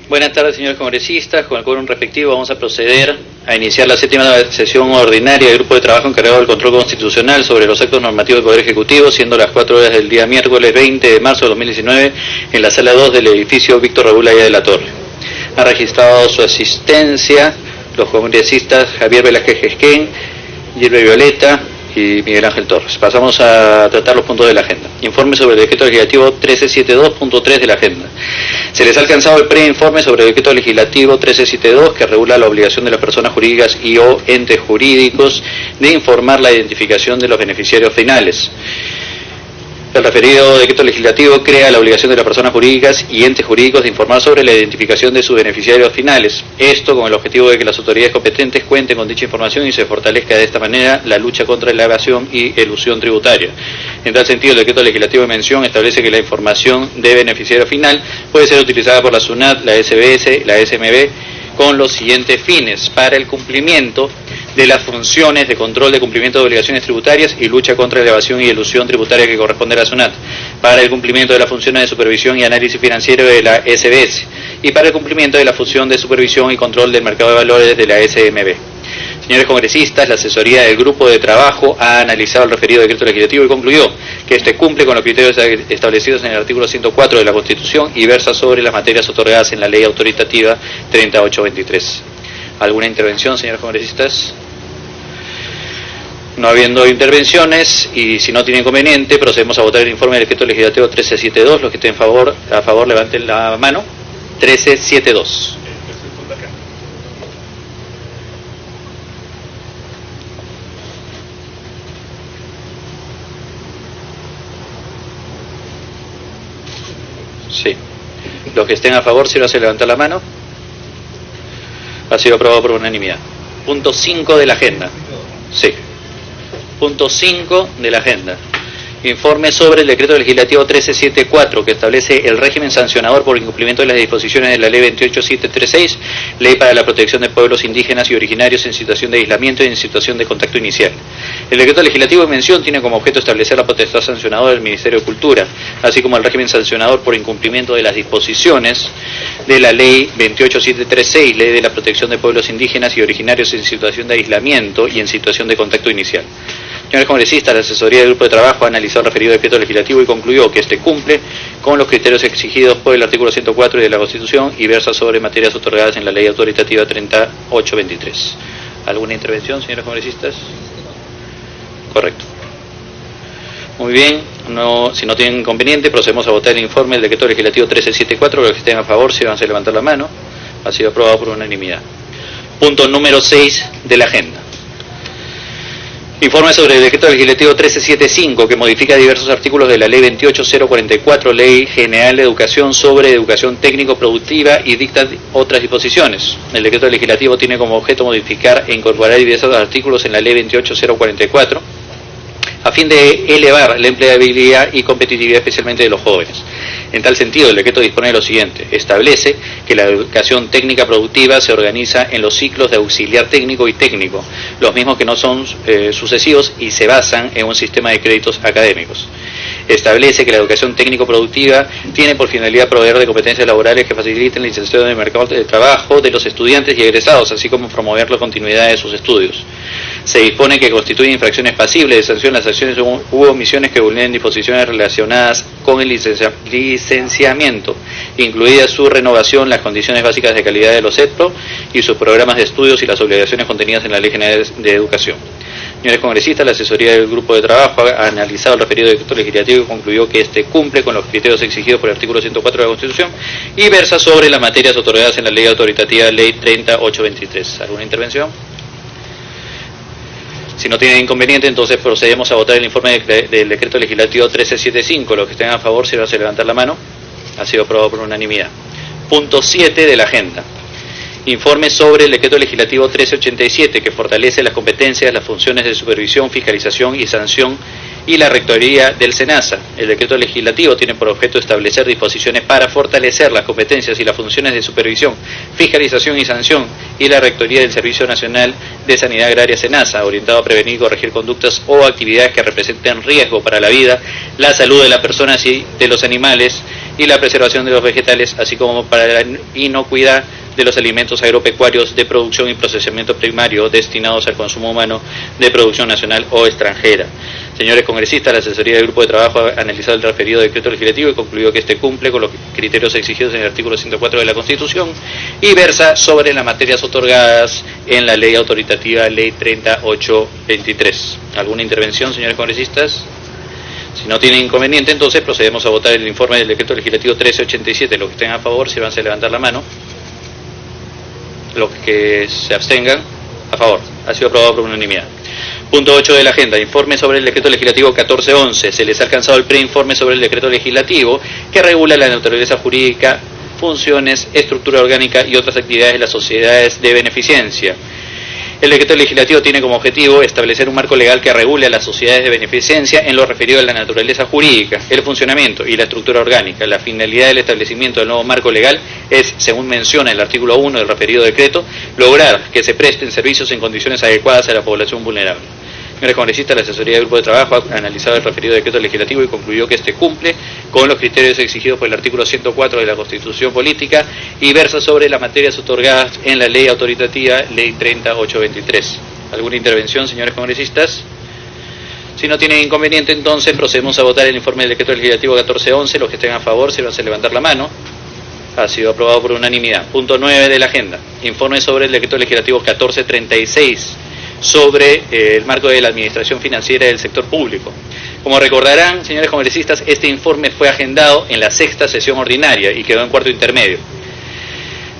Buenas tardes, señores congresistas. Con el quórum respectivo vamos a proceder a iniciar la 7ª sesión ordinaria del Grupo de Trabajo encargado del control constitucional sobre los actos normativos del Poder Ejecutivo, siendo las 4 horas del día miércoles 20 de marzo de 2019 en la sala 2 del edificio Víctor Raúl Aya de la Torre. Ha registrado su asistencia los congresistas Javier Velázquez Gesquén, Gilbert Violeta y Miguel Ángel Torres. Pasamos a tratar los puntos de la agenda. Informe sobre el decreto legislativo 1372.3 de la agenda. Se les ha alcanzado el preinforme sobre el decreto legislativo 1372 que regula la obligación de las personas jurídicas y o entes jurídicos de informar la identificación de los beneficiarios finales. El referido decreto legislativo crea la obligación de las personas jurídicas y entes jurídicos de informar sobre la identificación de sus beneficiarios finales. Esto con el objetivo de que las autoridades competentes cuenten con dicha información y se fortalezca de esta manera la lucha contra la evasión y elusión tributaria. En tal sentido, el decreto legislativo de mención establece que la información de beneficiario final puede ser utilizada por la SUNAT, la SBS, la SMB, con los siguientes fines: para el cumplimiento de las funciones de control de cumplimiento de obligaciones tributarias y lucha contra la evasión y elusión tributaria que corresponde a la SUNAT, para el cumplimiento de las funciones de supervisión y análisis financiero de la SBS y para el cumplimiento de la función de supervisión y control del mercado de valores de la SMB. Señores congresistas, la asesoría del Grupo de Trabajo ha analizado el referido decreto legislativo y concluyó que este cumple con los criterios establecidos en el artículo 104 de la Constitución y versa sobre las materias otorgadas en la Ley Autoritativa 3823. ¿Alguna intervención, señores congresistas? No habiendo intervenciones, y si no tiene inconveniente, procedemos a votar el informe del decreto legislativo 1372. Los que estén a favor levanten la mano. 1372. Sí. Los que estén a favor, si no hace levantar la mano. Ha sido aprobado por unanimidad. Punto 5 de la agenda. Sí. Punto 5 de la agenda. Informe sobre el decreto legislativo 1374 que establece el régimen sancionador por incumplimiento de las disposiciones de la ley 28736, ley para la protección de pueblos indígenas y originarios en situación de aislamiento y en situación de contacto inicial. El decreto legislativo de mención tiene como objeto establecer la potestad sancionadora del Ministerio de Cultura, así como el régimen sancionador por incumplimiento de las disposiciones de la ley 28736, ley de la protección de pueblos indígenas y originarios en situación de aislamiento y en situación de contacto inicial. Señores congresistas, la asesoría del Grupo de Trabajo ha analizado el referido decreto legislativo y concluyó que este cumple con los criterios exigidos por el artículo 104 de la Constitución y versa sobre materias otorgadas en la Ley Autoritativa 3823. ¿Alguna intervención, señores congresistas? Correcto. Muy bien, si no tienen inconveniente, procedemos a votar el informe del decreto legislativo 1374. Los que estén a favor, si van a levantar la mano. Ha sido aprobado por unanimidad. Punto número 6 de la agenda. Informe sobre el decreto legislativo 1375 que modifica diversos artículos de la ley 28044, Ley General de Educación sobre Educación Técnico-Productiva y dicta otras disposiciones. El decreto legislativo tiene como objeto modificar e incorporar diversos artículos en la ley 28044 a fin de elevar la empleabilidad y competitividad especialmente de los jóvenes. En tal sentido, el decreto dispone de lo siguiente: establece que la educación técnica productiva se organiza en los ciclos de auxiliar técnico y técnico, los mismos que no son sucesivos y se basan en un sistema de créditos académicos. Establece que la educación técnico-productiva tiene por finalidad proveer de competencias laborales que faciliten la inserción en el mercado de trabajo de los estudiantes y egresados, así como promover la continuidad de sus estudios. Se dispone que constituyen infracciones pasibles de sanción las acciones u omisiones que vulneren disposiciones relacionadas con el licenciamiento, incluida su renovación, las condiciones básicas de calidad de los EPRO y sus programas de estudios y las obligaciones contenidas en la Ley General de Educación. Señores congresistas, la asesoría del Grupo de Trabajo ha analizado el referido decreto legislativo y concluyó que este cumple con los criterios exigidos por el artículo 104 de la Constitución y versa sobre las materias otorgadas en la Ley Autoritativa Ley 30823. ¿Alguna intervención? Si no tienen inconveniente, entonces procedemos a votar el informe del decreto legislativo 1375. Los que estén a favor, si van a levantar la mano. Ha sido aprobado por unanimidad. Punto 7 de la agenda. Informe sobre el decreto legislativo 1387 que fortalece las competencias, las funciones de supervisión, fiscalización y sanción y la rectoría del SENASA. El decreto legislativo tiene por objeto establecer disposiciones para fortalecer las competencias y las funciones de supervisión, fiscalización y sanción y la rectoría del Servicio Nacional de Sanidad Agraria SENASA, orientado a prevenir y corregir conductas o actividades que representen riesgo para la vida, la salud de las personas y de los animales y la preservación de los vegetales, así como para la inocuidad de los alimentos agropecuarios de producción y procesamiento primario destinados al consumo humano de producción nacional o extranjera. Señores congresistas, la asesoría del Grupo de Trabajo ha analizado el referido decreto legislativo y concluyó que este cumple con los criterios exigidos en el artículo 104 de la Constitución y versa sobre las materias otorgadas en la ley autoritativa Ley 3823. ¿Alguna intervención, señores congresistas? Si no tienen inconveniente, entonces procedemos a votar el informe del decreto legislativo 1387. Los que estén a favor, si van a levantar la mano. Los que se abstengan, a favor. Ha sido aprobado por unanimidad. Punto 8 de la agenda. Informe sobre el decreto legislativo 1411. Se les ha alcanzado el preinforme sobre el decreto legislativo que regula la naturaleza jurídica, funciones, estructura orgánica y otras actividades de las sociedades de beneficencia. El decreto legislativo tiene como objetivo establecer un marco legal que regule a las sociedades de beneficencia en lo referido a la naturaleza jurídica, el funcionamiento y la estructura orgánica. La finalidad del establecimiento del nuevo marco legal es, según menciona el artículo 1 del referido decreto, lograr que se presten servicios en condiciones adecuadas a la población vulnerable. Señores congresistas, la asesoría del Grupo de Trabajo ha analizado el referido decreto legislativo y concluyó que este cumple con los criterios exigidos por el artículo 104 de la Constitución Política y versa sobre las materias otorgadas en la ley autoritativa Ley 3823. ¿Alguna intervención, señores congresistas? Si no tienen inconveniente, entonces procedemos a votar el informe del decreto legislativo 1411. Los que estén a favor, si van a levantar la mano. Ha sido aprobado por unanimidad. Punto 9 de la agenda. Informe sobre el decreto legislativo 1436. Sobre el marco de la administración financiera del sector público. Como recordarán, señores congresistas, este informe fue agendado en la 6ª sesión ordinaria y quedó en cuarto intermedio.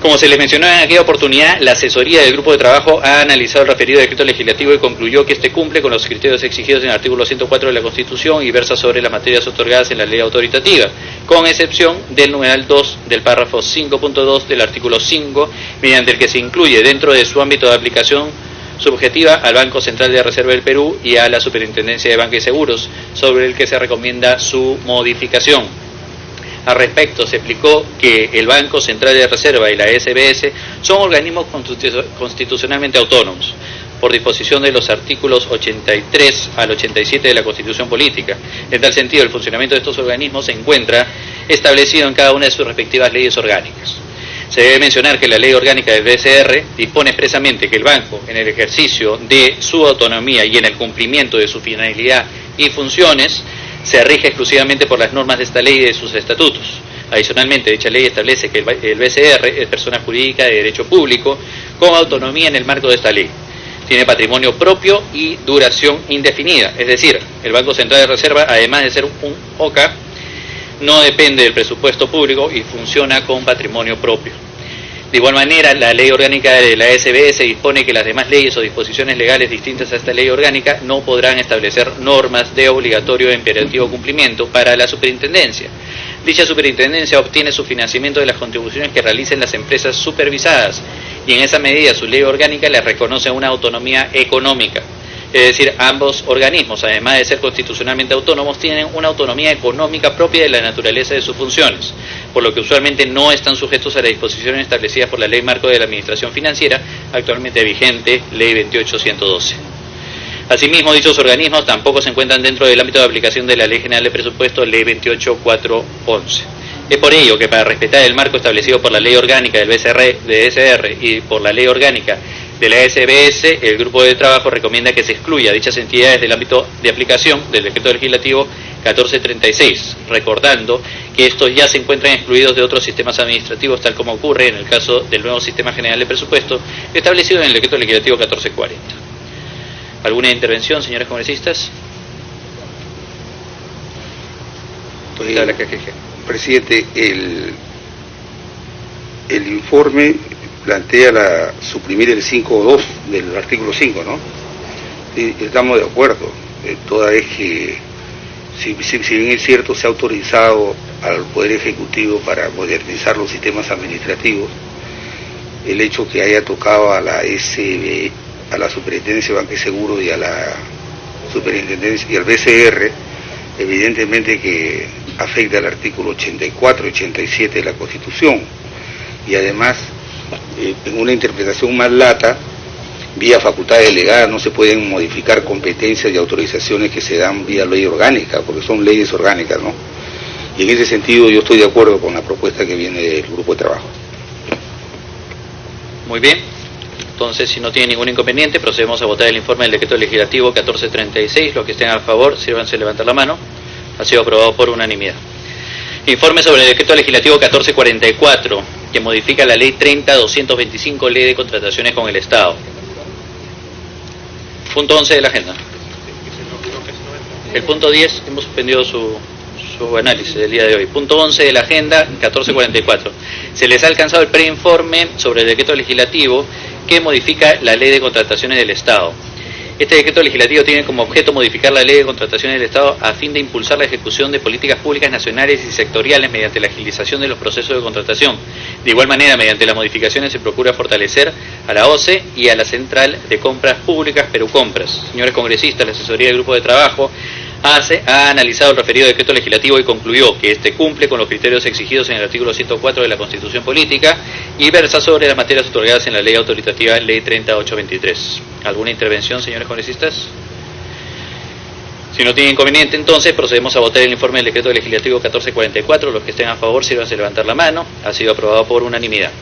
Como se les mencionó en aquella oportunidad, la asesoría del Grupo de Trabajo ha analizado el referido decreto legislativo y concluyó que este cumple con los criterios exigidos en el artículo 104 de la Constitución y versa sobre las materias otorgadas en la ley autoritativa, con excepción del numeral 2 del párrafo 5.2 del artículo 5, mediante el que se incluye dentro de su ámbito de aplicación subjetiva al Banco Central de Reserva del Perú y a la Superintendencia de Banca y Seguros, sobre el que se recomienda su modificación. Al respecto, se explicó que el Banco Central de Reserva y la SBS son organismos constitucionalmente autónomos, por disposición de los artículos 83 al 87 de la Constitución Política. En tal sentido, el funcionamiento de estos organismos se encuentra establecido en cada una de sus respectivas leyes orgánicas. Se debe mencionar que la ley orgánica del BCR dispone expresamente que el banco, en el ejercicio de su autonomía y en el cumplimiento de su finalidad y funciones, se rige exclusivamente por las normas de esta ley y de sus estatutos. Adicionalmente, dicha ley establece que el BCR es persona jurídica de derecho público con autonomía en el marco de esta ley. Tiene patrimonio propio y duración indefinida, es decir, el Banco Central de Reserva, además de ser un OCA, no depende del presupuesto público y funciona con patrimonio propio. De igual manera, la ley orgánica de la SBS dispone que las demás leyes o disposiciones legales distintas a esta ley orgánica no podrán establecer normas de obligatorio e imperativo cumplimiento para la superintendencia. Dicha superintendencia obtiene su financiamiento de las contribuciones que realicen las empresas supervisadas y en esa medida su ley orgánica le reconoce una autonomía económica. Es decir, ambos organismos, además de ser constitucionalmente autónomos, tienen una autonomía económica propia de la naturaleza de sus funciones, por lo que usualmente no están sujetos a las disposiciones establecidas por la Ley Marco de la Administración Financiera, actualmente vigente, Ley 28112. Asimismo, dichos organismos tampoco se encuentran dentro del ámbito de aplicación de la Ley General de Presupuesto, Ley 28411. Es por ello que, para respetar el marco establecido por la Ley Orgánica del BCR y por la Ley Orgánica de la SBS, el Grupo de Trabajo recomienda que se excluya dichas entidades del ámbito de aplicación del Decreto Legislativo 1436, recordando que estos ya se encuentran excluidos de otros sistemas administrativos, tal como ocurre en el caso del nuevo Sistema General de Presupuesto establecido en el Decreto Legislativo 1440. ¿Alguna intervención, señores congresistas? Presidente, el informe plantea suprimir el 5.2 del artículo 5, ¿no? Y estamos de acuerdo, toda vez que, si bien es cierto, se ha autorizado al Poder Ejecutivo para modernizar los sistemas administrativos, el hecho que haya tocado a la SB, a la Superintendencia de Banca y Seguros y a la Superintendencia y al BCR, evidentemente que afecta al artículo 84 y 87 de la Constitución, y además, en una interpretación más lata, vía facultad delegada no se pueden modificar competencias y autorizaciones que se dan vía ley orgánica, porque son leyes orgánicas, ¿no? Y en ese sentido yo estoy de acuerdo con la propuesta que viene del grupo de trabajo. Muy bien. Entonces, si no tiene ningún inconveniente, procedemos a votar el informe del decreto legislativo 1436. Los que estén a favor, sírvanse a levantar la mano. Ha sido aprobado por unanimidad. Informe sobre el decreto legislativo 1444, que modifica la ley 30.225, ley de contrataciones con el Estado. Punto 11 de la agenda. El punto 10, hemos suspendido su análisis del día de hoy. Punto 11 de la agenda, 1444. Se les ha alcanzado el preinforme sobre el decreto legislativo que modifica la ley de contrataciones del Estado. Este decreto legislativo tiene como objeto modificar la ley de contrataciones del Estado a fin de impulsar la ejecución de políticas públicas nacionales y sectoriales mediante la agilización de los procesos de contratación. De igual manera, mediante las modificaciones se procura fortalecer a la OCE y a la Central de Compras Públicas Perucompras. Señores congresistas, la asesoría del grupo de trabajo ha analizado el referido decreto legislativo y concluyó que este cumple con los criterios exigidos en el artículo 104 de la Constitución Política y versa sobre las materias otorgadas en la ley autoritativa Ley 30.823. ¿Alguna intervención, señores congresistas? Si no tienen inconveniente, entonces procedemos a votar el informe del decreto legislativo 1444. Los que estén a favor, sírvanse a levantar la mano. Ha sido aprobado por unanimidad.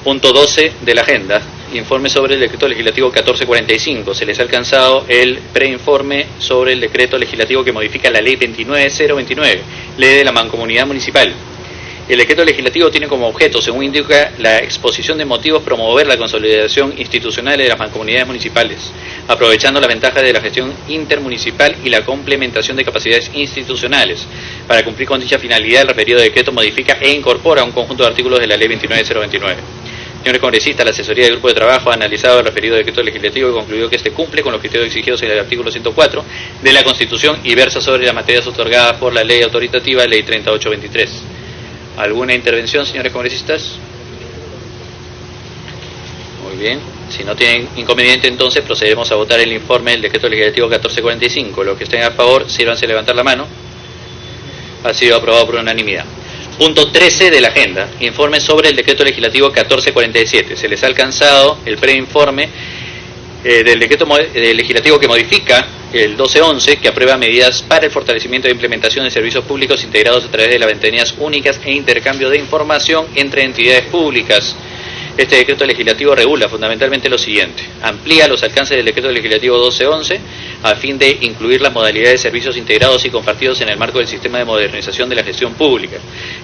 Punto 12 de la agenda, informe sobre el decreto legislativo 1445. Se les ha alcanzado el preinforme sobre el decreto legislativo que modifica la ley 29.029, ley de la Mancomunidad Municipal. El decreto legislativo tiene como objeto, según indica la exposición de motivos, promover la consolidación institucional de las mancomunidades municipales, aprovechando la ventaja de la gestión intermunicipal y la complementación de capacidades institucionales. Para cumplir con dicha finalidad, el referido decreto modifica e incorpora un conjunto de artículos de la ley 29.029. Señores congresistas, la asesoría del grupo de trabajo ha analizado el referido decreto legislativo y concluyó que este cumple con los criterios exigidos en el artículo 104 de la Constitución y versa sobre las materias otorgadas por la ley autoritativa, ley 30.823. ¿Alguna intervención, señores congresistas? Muy bien. Si no tienen inconveniente, entonces procedemos a votar el informe del decreto legislativo 1445. Los que estén a favor, sírvanse a levantar la mano. Ha sido aprobado por unanimidad. Punto 13 de la agenda, informe sobre el decreto legislativo 1447. Se les ha alcanzado el preinforme del decreto legislativo que modifica el 1211, que aprueba medidas para el fortalecimiento e implementación de servicios públicos integrados a través de las ventanillas únicas e intercambio de información entre entidades públicas. Este decreto legislativo regula fundamentalmente lo siguiente: amplía los alcances del decreto legislativo 1211 a fin de incluir las modalidades de servicios integrados y compartidos en el marco del sistema de modernización de la gestión pública.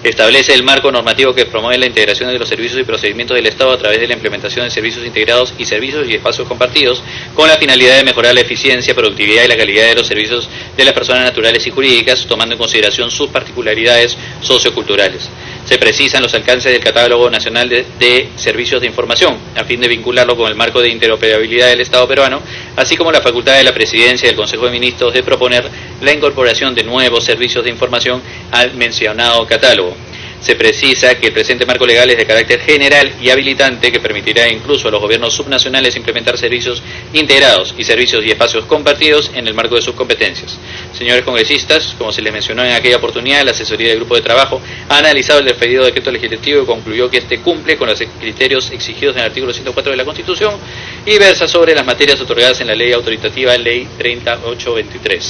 Establece el marco normativo que promueve la integración de los servicios y procedimientos del Estado a través de la implementación de servicios integrados y servicios y espacios compartidos con la finalidad de mejorar la eficiencia, productividad y la calidad de los servicios de las personas naturales y jurídicas, tomando en consideración sus particularidades socioculturales. Se precisan los alcances del Catálogo Nacional de Servicios de Información, a fin de vincularlo con el marco de interoperabilidad del Estado peruano, así como la facultad de la Presidencia y del Consejo de Ministros de proponer la incorporación de nuevos servicios de información al mencionado catálogo. Se precisa que el presente marco legal es de carácter general y habilitante, que permitirá incluso a los gobiernos subnacionales implementar servicios integrados y servicios y espacios compartidos en el marco de sus competencias. Señores congresistas, como se les mencionó en aquella oportunidad, la asesoría del grupo de trabajo ha analizado el referido decreto legislativo y concluyó que este cumple con los criterios exigidos en el artículo 104 de la Constitución y versa sobre las materias otorgadas en la ley autoritativa, ley 30.823.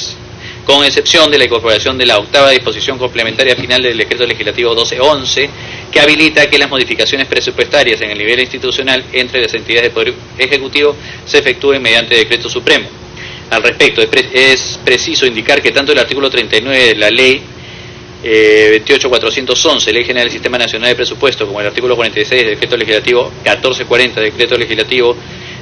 Con excepción de la incorporación de la octava disposición complementaria final del decreto legislativo 1211, que habilita que las modificaciones presupuestarias en el nivel institucional entre las entidades del Poder Ejecutivo se efectúen mediante decreto supremo. Al respecto, es preciso indicar que tanto el artículo 39 de la ley 28.411, Ley General del Sistema Nacional de Presupuesto, como el artículo 46 del decreto legislativo 1440, decreto legislativo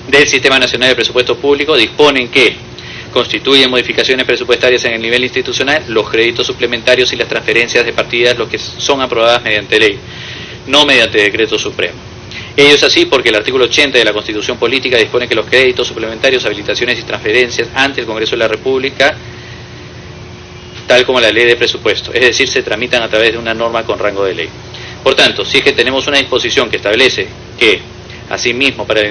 del Sistema Nacional de Presupuesto Público, disponen que constituyen modificaciones presupuestarias en el nivel institucional los créditos suplementarios y las transferencias de partidas, los que son aprobadas mediante ley, no mediante decreto supremo. Ello es así porque el artículo 80 de la Constitución Política dispone que los créditos suplementarios, habilitaciones y transferencias ante el Congreso de la República, tal como la ley de presupuesto, es decir, se tramitan a través de una norma con rango de ley. Por tanto, si es que tenemos una disposición que establece que Asimismo, para la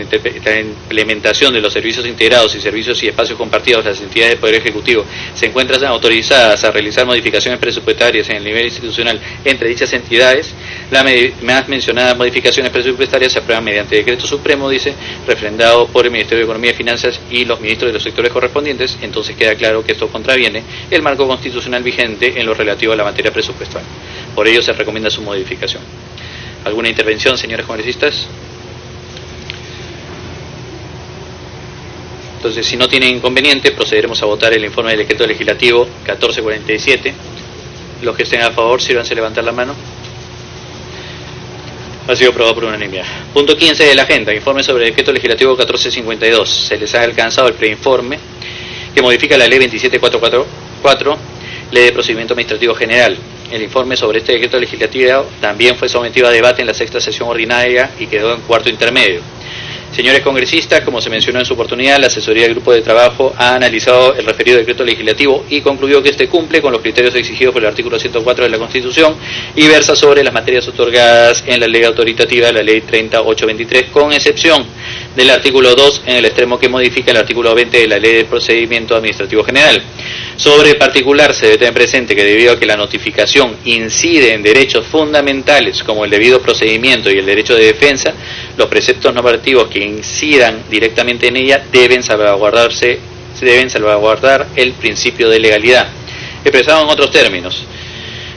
implementación de los servicios integrados y servicios y espacios compartidos, las entidades del Poder Ejecutivo se encuentran autorizadas a realizar modificaciones presupuestarias en el nivel institucional entre dichas entidades. Las más mencionadas modificaciones presupuestarias se aprueban mediante decreto supremo, dice, refrendado por el Ministerio de Economía y Finanzas y los ministros de los sectores correspondientes. Entonces queda claro que esto contraviene el marco constitucional vigente en lo relativo a la materia presupuestal. Por ello se recomienda su modificación. ¿Alguna intervención, señores congresistas? Entonces, si no tienen inconveniente, procederemos a votar el informe del decreto legislativo 1447. Los que estén a favor, sírvanse a levantar la mano. Ha sido aprobado por unanimidad. Punto 15 de la agenda, informe sobre el decreto legislativo 1452. Se les ha alcanzado el preinforme que modifica la ley 27444, ley de procedimiento administrativo general. El informe sobre este decreto legislativo también fue sometido a debate en la sexta sesión ordinaria y quedó en cuarto intermedio. Señores congresistas, como se mencionó en su oportunidad, la asesoría del grupo de trabajo ha analizado el referido decreto legislativo y concluyó que este cumple con los criterios exigidos por el artículo 104 de la Constitución y versa sobre las materias otorgadas en la ley autoritativa, la ley 30823, con excepción del artículo 2 en el extremo que modifica el artículo 20 de la ley de procedimiento administrativo general. Sobre el particular se debe tener presente que debido a que la notificación incide en derechos fundamentales como el debido procedimiento y el derecho de defensa, los preceptos normativos que incidan directamente en ella deben salvaguardar el principio de legalidad. Expresado en otros términos,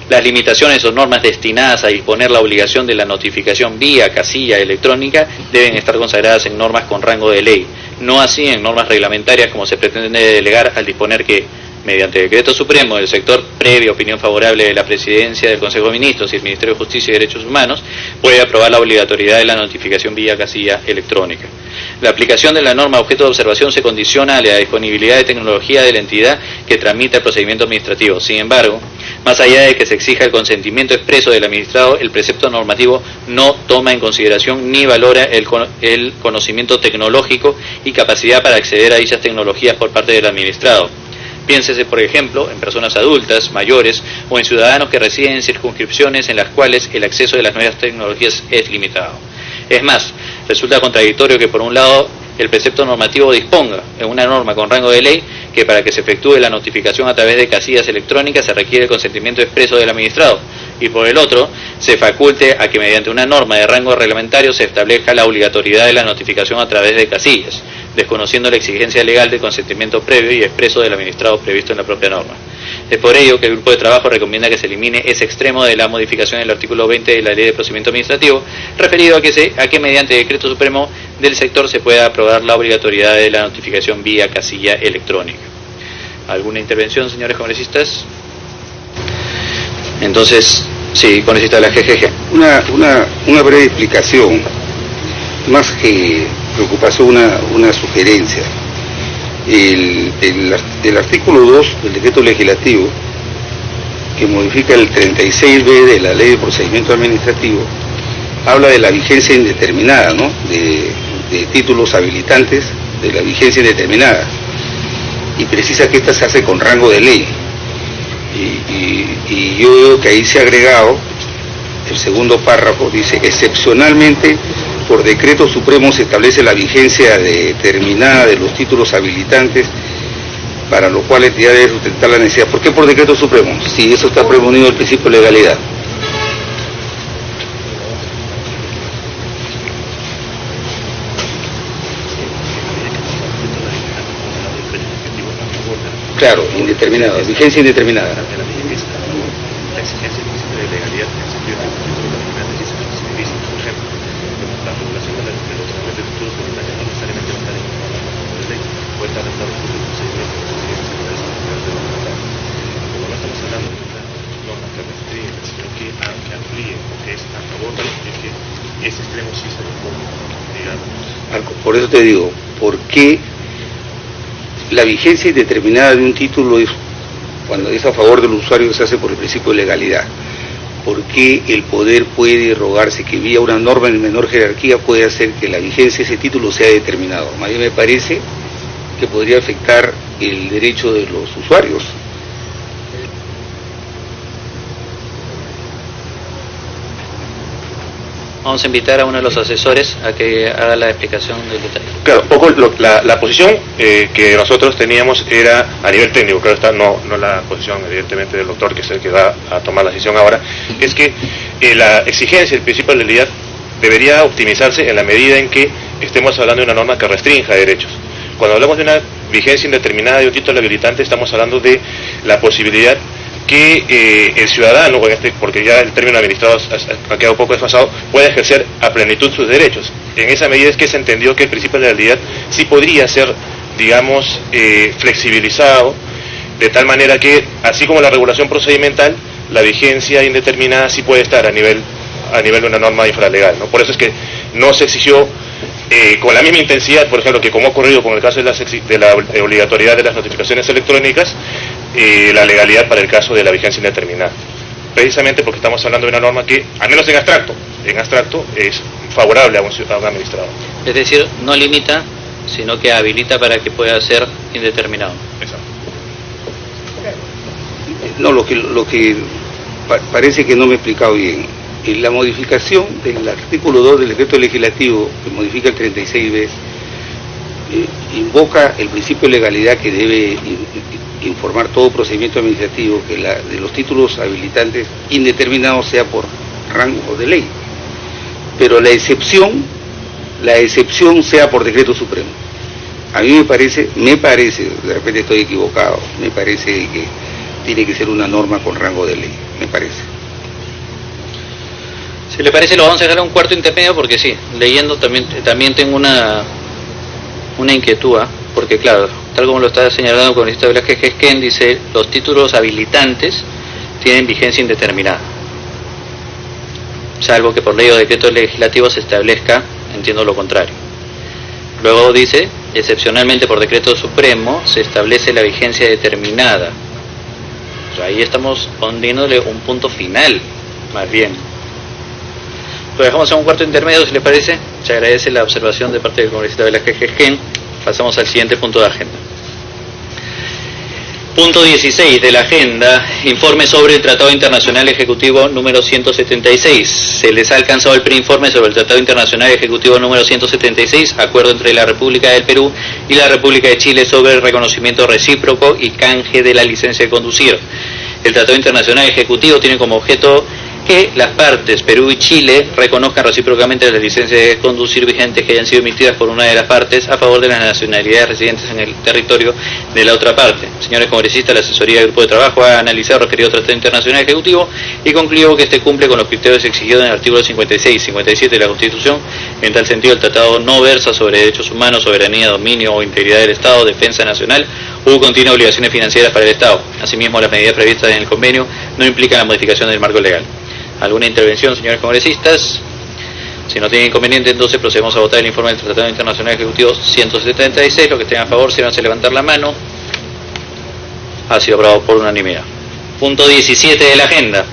las limitaciones o normas destinadas a disponer la obligación de la notificación vía casilla electrónica deben estar consagradas en normas con rango de ley, no así en normas reglamentarias como se pretende delegar al disponer que, mediante decreto supremo del sector, previa opinión favorable de la Presidencia del Consejo de Ministros y el Ministerio de Justicia y Derechos Humanos, puede aprobar la obligatoriedad de la notificación vía casilla electrónica. La aplicación de la norma objeto de observación se condiciona a la disponibilidad de tecnología de la entidad que tramita el procedimiento administrativo. Sin embargo, más allá de que se exija el consentimiento expreso del administrado, el precepto normativo no toma en consideración ni valora el conocimiento tecnológico y capacidad para acceder a dichas tecnologías por parte del administrado. Piénsese, por ejemplo, en personas adultas, mayores o en ciudadanos que residen en circunscripciones en las cuales el acceso de las nuevas tecnologías es limitado. Es más, resulta contradictorio que por un lado el precepto normativo disponga en una norma con rango de ley que para que se efectúe la notificación a través de casillas electrónicas se requiere el consentimiento expreso del administrado, y por el otro se faculte a que mediante una norma de rango reglamentario se establezca la obligatoriedad de la notificación a través de casillas, desconociendo la exigencia legal de consentimiento previo y expreso del administrado previsto en la propia norma. Es por ello que el grupo de trabajo recomienda que se elimine ese extremo de la modificación del artículo 20 de la Ley de Procedimiento Administrativo, referido a que mediante decreto supremo del sector se pueda aprobar la obligatoriedad de la notificación vía casilla electrónica. ¿Alguna intervención, señores congresistas? Entonces, sí, congresista de la GGG. Una breve explicación, más que preocupación, una sugerencia. El artículo 2 del decreto legislativo, que modifica el 36B de la Ley de Procedimiento Administrativo, habla de la vigencia indeterminada, ¿no? De títulos habilitantes de la vigencia indeterminada, y precisa que esta se hace con rango de ley. Y yo veo que ahí se ha agregado el segundo párrafo, dice: excepcionalmente por decreto supremo se establece la vigencia determinada de los títulos habilitantes, para lo cual la entidad debe sustentar la necesidad. ¿Por qué por decreto supremo? Si eso está prevenido el principio de legalidad. Claro, indeterminada, vigencia indeterminada. La exigencia del principio de legalidad en el sentido de que los títulos habilitantes es difícil. Por ejemplo, la regulación de los trámites de títulos habilitantes no necesariamente va a estar en la ley, puede estar dentro del procedimiento como no estamos hablando de una norma que restringe, sino que amplíe, porque es a favor de que ese extremo sí se lo ponga, digamos. Por eso te digo, ¿por qué la vigencia indeterminada de un título es cuando es a favor del usuario se hace por el principio de legalidad? ¿Por qué el poder puede rogarse que vía una norma en menor jerarquía puede hacer que la vigencia de ese título sea determinado? A mí me parece que podría afectar el derecho de los usuarios. Vamos a invitar a uno de los asesores a que haga la explicación del detalle. Claro, poco la posición que nosotros teníamos era a nivel técnico, claro está, no la posición evidentemente del doctor, que es el que va a tomar la decisión ahora, es que la exigencia del principio de legalidad debería optimizarse en la medida en que estemos hablando de una norma que restrinja derechos. Cuando hablamos de una vigencia indeterminada de un título habilitante, estamos hablando de la posibilidad que el ciudadano, porque ya el término administrado ha quedado un poco desfasado, pueda ejercer a plenitud sus derechos. En esa medida es que se entendió que el principio de legalidad sí podría ser, digamos, flexibilizado, de tal manera que, así como la regulación procedimental, la vigencia indeterminada sí puede estar a nivel de una norma infralegal, ¿no? Por eso es que no se exigió con la misma intensidad, por ejemplo, que como ha ocurrido con el caso de la obligatoriedad de las notificaciones electrónicas, la legalidad para el caso de la vigencia indeterminada. Precisamente porque estamos hablando de una norma que, al menos en abstracto es favorable a un administrador. Es decir, no limita, sino que habilita para que pueda ser indeterminado. Exacto. No, lo que parece que no me he explicado bien. En la modificación del artículo 2 del decreto legislativo, que modifica el 36B, invoca el principio de legalidad que debe informar todo procedimiento administrativo, que de los títulos habilitantes indeterminados sea por rango de ley, pero la excepción sea por decreto supremo. A mí me parece, de repente estoy equivocado, me parece que tiene que ser una norma con rango de ley, me parece. Si le parece, lo vamos a dejar a un cuarto intermedio, porque sí, leyendo también tengo una inquietud, porque claro, tal como lo está señalando el congresista Velázquez Gesquén, dice, los títulos habilitantes tienen vigencia indeterminada, salvo que por ley o decreto legislativo se establezca, entiendo lo contrario. Luego dice, excepcionalmente por decreto supremo se establece la vigencia determinada. O sea, ahí estamos poniéndole un punto final, más bien. Lo dejamos a un cuarto intermedio, si le parece. Se agradece la observación de parte del congresista Velázquez Gesquén. Pasamos al siguiente punto de agenda. Punto 16 de la agenda, informe sobre el Tratado Internacional Ejecutivo número 176. Se les ha alcanzado el preinforme sobre el Tratado Internacional Ejecutivo número 176, acuerdo entre la República del Perú y la República de Chile sobre el reconocimiento recíproco y canje de la licencia de conducir. El Tratado Internacional Ejecutivo tiene como objeto que las partes, Perú y Chile, reconozcan recíprocamente las licencias de conducir vigentes que hayan sido emitidas por una de las partes a favor de las nacionalidades residentes en el territorio de la otra parte. Señores congresistas, la asesoría del Grupo de Trabajo ha analizado el referido Tratado Internacional Ejecutivo y concluyó que este cumple con los criterios exigidos en el artículo 56 y 57 de la Constitución. En tal sentido, el tratado no versa sobre derechos humanos, soberanía, dominio o integridad del Estado, defensa nacional u contiene obligaciones financieras para el Estado. Asimismo, las medidas previstas en el convenio no implican la modificación del marco legal. ¿Alguna intervención, señores congresistas? Si no tienen inconveniente, entonces procedemos a votar el informe del Tratado Internacional Ejecutivo 176. Los que estén a favor, sírvanse a levantar la mano. Ha sido aprobado por unanimidad. Punto 17 de la agenda.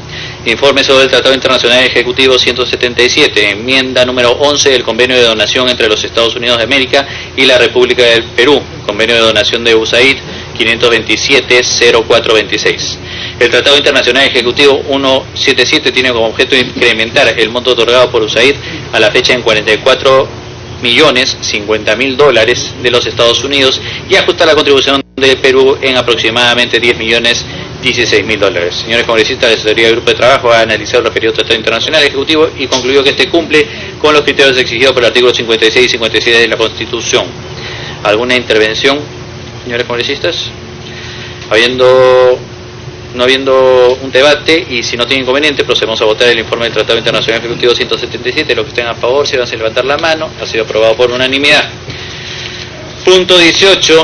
Informe sobre el Tratado Internacional Ejecutivo 177, enmienda número 11 del Convenio de Donación entre los Estados Unidos de América y la República del Perú, Convenio de Donación de USAID 527-0426. El Tratado Internacional Ejecutivo 177 tiene como objeto incrementar el monto otorgado por USAID a la fecha en $44.050.000 de los Estados Unidos y ajustar la contribución de Perú en aproximadamente $10.016.000. Señores congresistas, la asesoría del Grupo de Trabajo ha analizado el referido Tratado Internacional Ejecutivo y concluyó que este cumple con los criterios exigidos por el artículo 56 y 57 de la Constitución. ¿Alguna intervención, señores congresistas? No habiendo un debate y si no tienen inconveniente, procedemos a votar el informe del Tratado Internacional Ejecutivo 177. Los que estén a favor, si van a levantar la mano. Ha sido aprobado por unanimidad. Punto 18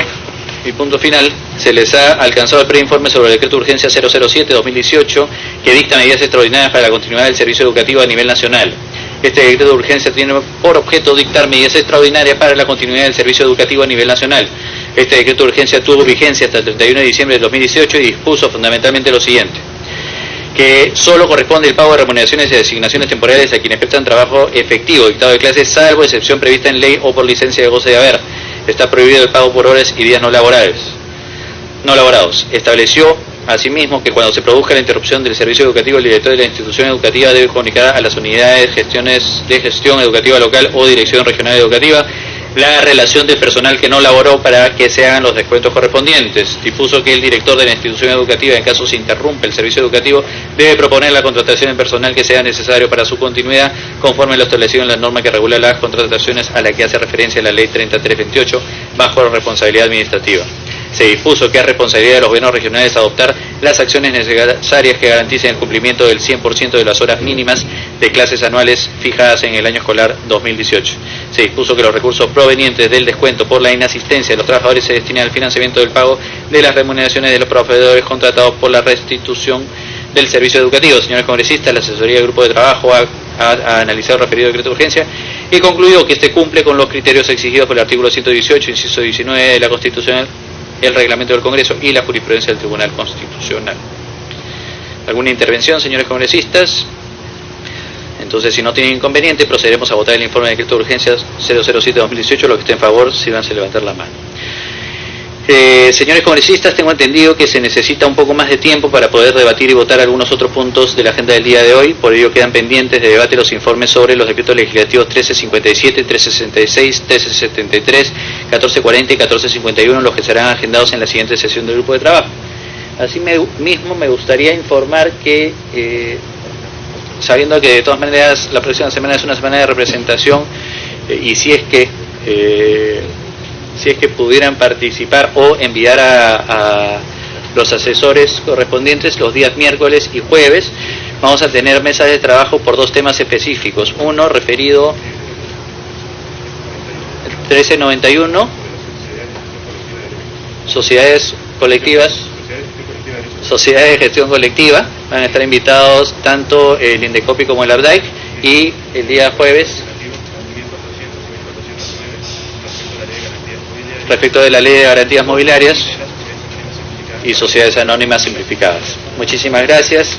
y punto final. Se les ha alcanzado el preinforme sobre el decreto de urgencia 007-2018 que dicta medidas extraordinarias para la continuidad del servicio educativo a nivel nacional. Este decreto de urgencia tiene por objeto dictar medidas extraordinarias para la continuidad del servicio educativo a nivel nacional. Este decreto de urgencia tuvo vigencia hasta el 31 de diciembre de 2018 y dispuso fundamentalmente lo siguiente: que solo corresponde el pago de remuneraciones y asignaciones temporales a quienes prestan trabajo efectivo, dictado de clases, salvo excepción prevista en ley o por licencia de goce de haber. Está prohibido el pago por horas y días no laborados. Estableció Asimismo, que cuando se produzca la interrupción del servicio educativo, el director de la institución educativa debe comunicar a las unidades de gestión educativa local o dirección regional educativa la relación del personal que no laboró para que se hagan los descuentos correspondientes. Dispuso que el director de la institución educativa, en caso se interrumpe el servicio educativo, debe proponer la contratación de personal que sea necesario para su continuidad, conforme a lo establecido en la norma que regula las contrataciones a la que hace referencia la Ley 3328, bajo responsabilidad administrativa. Se dispuso que es responsabilidad de los gobiernos regionales adoptar las acciones necesarias que garanticen el cumplimiento del 100% de las horas mínimas de clases anuales fijadas en el año escolar 2018. Se dispuso que los recursos provenientes del descuento por la inasistencia de los trabajadores se destinen al financiamiento del pago de las remuneraciones de los proveedores contratados por la restitución del servicio educativo. Señores congresistas, la asesoría del grupo de trabajo ha analizado el referido decreto de urgencia y concluyó que este cumple con los criterios exigidos por el artículo 118, inciso 19 de la Constitución, el reglamento del Congreso y la jurisprudencia del Tribunal Constitucional. ¿Alguna intervención, señores congresistas? Entonces, si no tienen inconveniente, procederemos a votar el informe de decreto de urgencia 007-2018. Los que estén en favor, sírvanse a levantar la mano. Señores congresistas, tengo entendido que se necesita un poco más de tiempo para poder debatir y votar algunos otros puntos de la agenda del día de hoy. Por ello quedan pendientes de debate los informes sobre los decretos legislativos 1357, 1366, 1373, 1440 y 1451, los que serán agendados en la siguiente sesión del grupo de trabajo. Asimismo, me gustaría informar que, sabiendo que de todas maneras la próxima semana es una semana de representación, y si es que pudieran participar o enviar a los asesores correspondientes los días miércoles y jueves, vamos a tener mesas de trabajo por dos temas específicos. Uno referido 1391, sociedades colectivas, sociedades de gestión colectiva. Van a estar invitados tanto el INDECOPI como el ARDAIC, y el día jueves respecto de la Ley de Garantías Mobiliarias y Sociedades Anónimas Simplificadas. Muchísimas gracias.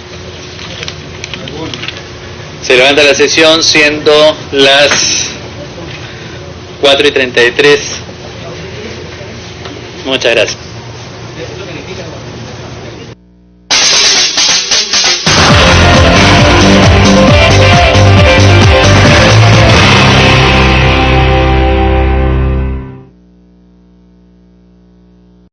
Se levanta la sesión siendo las 4:33. Muchas gracias.